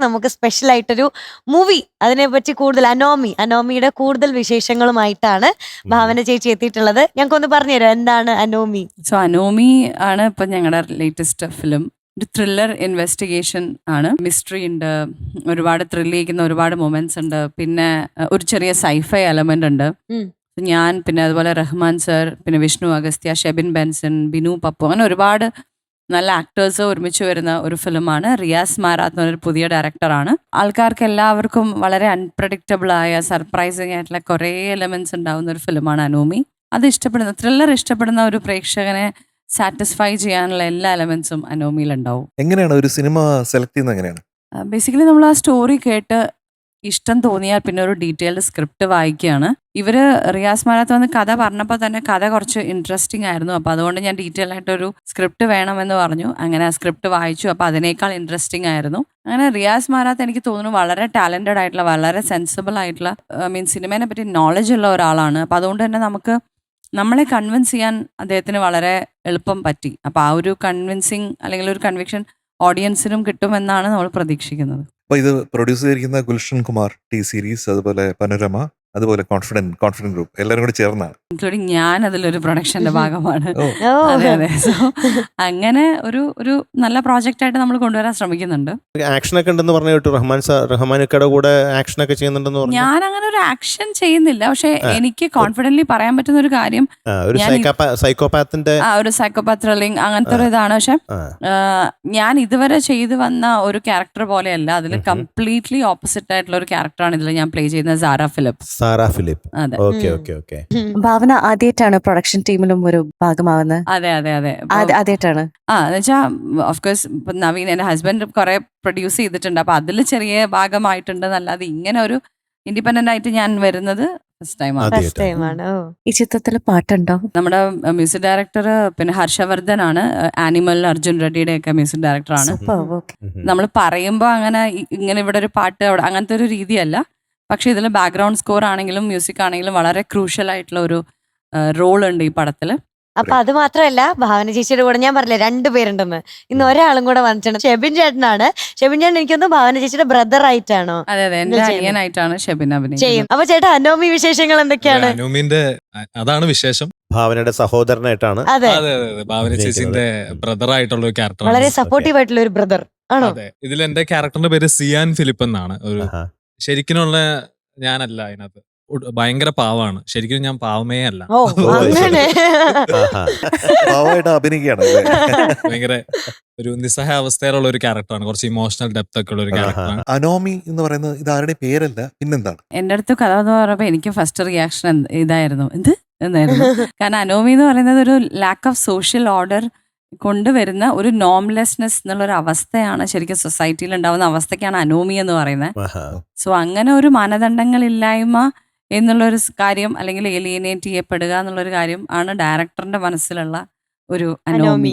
നമുക്ക് സ്പെഷ്യൽ ആയിട്ടൊരു മൂവി അതിനെപ്പറ്റി കൂടുതൽ അനോമിയുടെ കൂടുതൽ വിശേഷങ്ങളുമായിട്ടാണ് ഭാവന ചേച്ചി എത്തിയിട്ടുള്ളത്. ഞങ്ങൾക്കൊന്ന് പറഞ്ഞുതരാം എന്താണ് അനോമി? സോ അനോമി ആണ് ഇപ്പൊ ഞങ്ങളുടെ ലേറ്റസ്റ്റ് ഫിലിം. ഒരു ത്രില്ലർ ഇൻവെസ്റ്റിഗേഷൻ ആണ്. മിസ്റ്ററി ഉണ്ട്, ഒരുപാട് ത്രില്ല് ചെയ്യിക്കുന്ന ഒരുപാട് മൊമെന്റ്സ് ഉണ്ട്, പിന്നെ ഒരു ചെറിയ സൈഫൈ എലമെന്റ് ഉണ്ട്. ഞാൻ പിന്നെ അതുപോലെ റഹ്മാൻ സർ, പിന്നെ വിഷ്ണു അഗസ്ത്യ, ഷെബിൻ ബെൻസൺ, ബിനു പപ്പു, അങ്ങനെ ഒരുപാട് നല്ല ആക്ടേഴ്സ് ഒരുമിച്ച് വരുന്ന ഒരു ഫിലിമാണ്. റിയാസ് മാരാത്ത് എന്നൊരു പുതിയ ഡയറക്ടറാണ്. ആൾക്കാർക്ക് എല്ലാവർക്കും വളരെ അൺപ്രഡിക്റ്റബിൾ ആയ സർപ്രൈസിങ് ആയിട്ടുള്ള കുറേ എലമെന്റ്സ് ഉണ്ടാവുന്ന ഒരു ഫിലിമാണ് അനോമി. അത് ഇഷ്ടപ്പെടുന്ന ത്രില്ലർ ഇഷ്ടപ്പെടുന്ന ഒരു പ്രേക്ഷകനെ സാറ്റിസ്ഫൈ ചെയ്യാനുള്ള എല്ലാ എലമെന്റ്സും അനോമിയിൽ ഉണ്ടാവും. എങ്ങനെയാണ് ഒരു സിനിമ സെലക്ട് ചെയ്യുന്നത്? എങ്ങനെയാണ് ബേസിക്കലി നമ്മൾ ആ സ്റ്റോറി കേട്ട് ഇഷ്ടം തോന്നിയാൽ പിന്നെ ഒരു ഡീറ്റെയിൽഡ് സ്ക്രിപ്റ്റ് വായിക്കുകയാണ്. ഇവര് റിയാസ് മാരാത്ത് വന്ന് കഥ പറഞ്ഞപ്പോൾ തന്നെ കഥ കുറച്ച് ഇൻട്രസ്റ്റിംഗ് ആയിരുന്നു. അപ്പോൾ അതുകൊണ്ട് ഞാൻ ഡീറ്റെയിൽ ആയിട്ടൊരു സ്ക്രിപ്റ്റ് വേണമെന്ന് പറഞ്ഞു. അങ്ങനെ ആ സ്ക്രിപ്റ്റ് വായിച്ചു. അപ്പോൾ അതിനേക്കാൾ ഇൻട്രസ്റ്റിംഗ് ആയിരുന്നു. അങ്ങനെ റിയാസ് മാരാത്ത് എനിക്ക് തോന്നുന്നു വളരെ ടാലന്റഡ് ആയിട്ടുള്ള, വളരെ സെൻസിബിൾ ആയിട്ടുള്ള, സിനിമയെ പറ്റി നോളജ് ഉള്ള ഒരാളാണ്. അപ്പോൾ അതുകൊണ്ട് തന്നെ നമ്മളെ കൺവിൻസ് ചെയ്യാൻ അദ്ദേഹത്തിന് വളരെ എളുപ്പം പറ്റി. അപ്പോൾ ആ ഒരു കൺവിൻസിങ് അല്ലെങ്കിൽ ഒരു കൺവിക്ഷൻ ഓഡിയൻസിനും കിട്ടുമെന്നാണ് നമ്മൾ പ്രതീക്ഷിക്കുന്നത്. അപ്പൊ ഇത് പ്രൊഡ്യൂസ് ചെയ്തിരിക്കുന്ന ഗുൽഷൻ കുമാർ ടി സീരീസ്, അതുപോലെ പനോരമ, അതുപോലെ കോൺഫിഡന്റ് ഗ്രൂപ്പ് എല്ലാവരും കൂടി ചേർന്നാണ്. ഇൻക്ലൂഡിങ് ഞാൻ അതിലൊരു പ്രൊഡക്ഷന്റെ ഭാഗമാണ്. ഓ അതെ അതെ. സോ അങ്ങനെ ഒരു നല്ല പ്രോജക്റ്റ് ആയിട്ട് നമ്മൾ കൊണ്ടുവരാൻ ശ്രമിക്കുന്നുണ്ട്. ആക്ഷൻ ഒക്കെ ഉണ്ടെന്ന് പറഞ്ഞു കേട്ടു. റഹ്മാനൊക്കെയുടെ കൂടെ ആക്ഷൻ ഒക്കെ ചെയ്യുന്നുണ്ടെന്ന് പറഞ്ഞു. ഞാൻ അങ്ങനെ ഒരു ആക്ഷൻ ചെയ്യുന്നില്ല, പക്ഷെ എനിക്ക് കോൺഫിഡന്റ്ലി പറയാൻ പറ്റുന്ന ഒരു കാര്യം ഒരു സൈക്കോപാത്തിന്റെ ഒരു സൈക്കോപാത്ത് ത്രില്ലിംഗ് അങ്ങനത്തെ ഒരു ഇതാണ്. പക്ഷെ ഞാൻ ഇതുവരെ ചെയ്തു വന്ന ഒരു ക്യാരക്ടർ പോലെയല്ല. അതിൽ കംപ്ലീറ്റ്ലി ഓപ്പോസിറ്റ് ആയിട്ടുള്ള ഒരു ക്യാരക്ടറാണ് ഇതിൽ ഞാൻ പ്ലേ ചെയ്യുന്നത്, സാറാ ഫിലിപ്പ്. അതെ. ഓക്കെ. ഭാവന ആദ്യമായിട്ടാണ് പ്രൊഡക്ഷൻ ടീമിലും ഒരു ഭാഗമാവുന്നത്? അതെ അതെ അതെ ആദ്യമായിട്ടാണ്. എന്നുവെച്ചാൽ ഓഫ്കോഴ്സ് ഇപ്പൊ നവീൻ എന്റെ ഹസ്ബൻഡ് കുറെ പ്രൊഡ്യൂസ് ചെയ്തിട്ടുണ്ട്. അപ്പൊ അതിൽ ചെറിയ ഭാഗമായിട്ടുണ്ട് എന്നല്ലാതെ ഇങ്ങനെ ഒരു ഇൻഡിപെൻഡന്റ് ആയിട്ട് ഞാൻ വരുന്നത് ഫസ്റ്റ് ടൈമാണ്. ഈ ചിത്രത്തിൽ പാട്ടുണ്ടോ? നമ്മുടെ മ്യൂസിക് ഡയറക്ടർ പിന്നെ ഹർഷവർദ്ധൻ ആണ്. ആനിമൽ അർജുൻ റെഡ്ഡിയുടെ ഒക്കെ മ്യൂസിക് ഡയറക്ടറാണ്. നമ്മൾ പറയുമ്പോൾ അങ്ങനെ ഇങ്ങനെ ഇവിടെ ഒരു പാട്ട് അവിടെ അങ്ങനത്തെ ഒരു രീതിയല്ല. പക്ഷെ ഇതിൽ ബാക്ക്ഗ്രൗണ്ട് സ്കോർ ആണെങ്കിലും മ്യൂസിക് ആണെങ്കിലും വളരെ ക്രൂഷ്യൽ ആയിട്ടുള്ള ഒരു റോൾ ഉണ്ട് ഈ പടത്തില്. അപ്പൊ അത് മാത്രമല്ല, ഭാവന ചേച്ചിയുടെ കൂടെ ഞാൻ പറഞ്ഞില്ലേ 2 പേരുണ്ടെന്ന്, ഇന്ന് ഒരാളും കൂടെ വന്നിട്ടുണ്ട്. ഷെബിൻ ചേട്ടനാണ്. ഷെബിൻ ചേട്ടൻ എനിക്കൊന്ന് ഭാവന ചേച്ചിയുടെ ബ്രദർ ആയിട്ടാണോ? അതെ അതെ, എന്റെ അനിയനായിട്ടാണ് ഷെബിൻ ചെയ്യും. അപ്പൊ ചേട്ടാ, അനോമി വിശേഷങ്ങൾ എന്തൊക്കെയാണ്? അനോമിന്റെ അതാണ് വിശേഷം. ഭാവനയുടെ സഹോദരനായിട്ടാണ്. അതെ, ഭാവന ചേച്ചിന്റെ ബ്രദർ ആയിട്ടുള്ള ഒരു ക്യാരക്ടർ. വളരെ സപ്പോർട്ടീവ് ആയിട്ടുള്ള ഒരു ബ്രദർ ആണോ? അതെ. ഇതിൽ എന്റെ ക്യാരക്ടറിന്റെ പേര് സിയാൻ ഫിലിപ്പ് എന്നാണ്. ഒരു ശരിക്കുള്ള ഞാനല്ല അതിനകത്ത്. ഭയങ്കര പാവാണ്. ശരിക്കും ഞാൻ പാവമേ അല്ല. ഓ, അങ്ങനെ പാവമായിട്ട് അഭിനയിക്കുകയാണ്. ഭയങ്കര ഒരു നിസ്സഹായ അവസ്ഥയിലുള്ള ഒരു ക്യാരക്ടറാണ്. കുറച്ച് ഇമോഷണൽ ഡെപ്ത് ഒക്കെ ഉള്ള ഒരു ക്യാരക്ടറാണ്. അനോമി എന്ന് പറയുന്നത് ഇത് ആരുടെ പേരല്ല, പിന്നെന്താണ്? എന്റെ അടുത്ത് കഥ എന്ന് പറയുമ്പോൾ എനിക്ക് ഫസ്റ്റ് റിയാക്ഷൻ ഇതായിരുന്നു, എന്നായിരുന്നു. കാരണം അനോമി എന്ന് പറയുന്നത് ഒരു ലാക്ക് ഓഫ് സോഷ്യൽ ഓർഡർ കൊണ്ടുവരുന്ന ഒരു നോംലെസ്നെസ് എന്നുള്ളൊരു അവസ്ഥയാണ്. ശരിക്കും സൊസൈറ്റിയിൽ ഉണ്ടാവുന്ന അവസ്ഥയ്ക്കാണ് അനോമി എന്ന് പറയുന്നത്. സോ അങ്ങനെ ഒരു മാനദണ്ഡങ്ങളില്ലായ്മ എന്നുള്ളൊരു കാര്യം, അല്ലെങ്കിൽ ഏലിയനേറ്റ് ചെയ്യപ്പെടുക എന്നുള്ളൊരു കാര്യം ആണ് ഡയറക്ടറിന്റെ മനസ്സിലുള്ള ഒരു അനോമി.